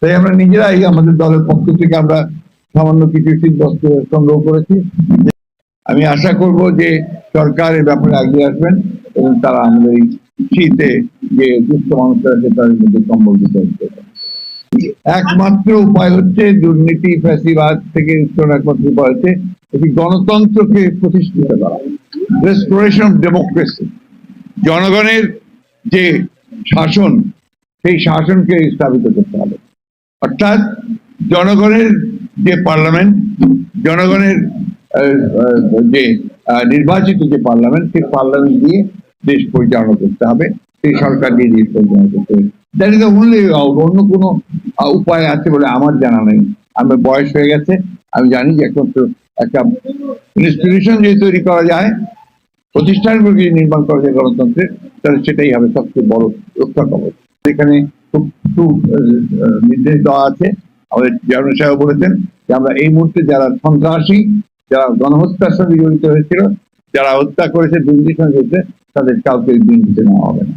তাই আমরা নিজেরাই আমাদের দলের পক্ষ থেকে আমরা সামান্য কিছু শীতবস্ত্র সংগ্রহ করেছি। আমি আশা করব যে সরকার এ ব্যাপারে এগিয়ে আসবেন এবং তারা আমাদের এই শীতে যে দুস্থ মানুষরা আছে তাদের মধ্যে কম্বল বিতরণ করবেন। একমাত্র উপায় হচ্ছে দুর্নীতি ফ্যাসিবাদ থেকে উত্তরণ, একমাত্র উপায় হচ্ছে একটি গণতন্ত্রকে প্রতিষ্ঠিত করা, রেস্টোরেশন অফ ডেমোক্রেসি। জনগণের যে শাসন, সেই শাসনকে স্থাপিত করতে হবে। অর্থাৎ জনগণের যে পার্লামেন্ট, জনগণের যে নির্বাচিত যে পার্লামেন্ট, সেই পার্লামেন্ট দিয়ে দেশ পরিচালনা করতে হবে, সেই সরকার দিয়ে দেশ পরিচালনা করতে হবে। That is the only out. অন্য কোনো উপায় আছে বলে আমার জানা নেই। আমার বয়স হয়ে গেছে, আমি জানি যে একমাত্র একটা ইনস্টিটিউশন যদি তৈরি করা যায়, প্রতিষ্ঠানগুলোকে নির্মাণ করা যায় গণতন্ত্রের, তাহলে সেটাই হবে সবচেয়ে বড় রক্ষা কবচ। এখানে খুব নির্দেশ দেওয়া আছে। আমাদের চেয়ারম্যান সাহেব বলেছেন যে আমরা এই মুহূর্তে যারা সন্ত্রাসী, যারা গণহত্যার সঙ্গে জড়িত হয়েছিল, যারা হত্যা করেছে, দুর্নীতির সঙ্গে জড়িত, তাদের কাউকে বিএনপিতে নেওয়া হবে না।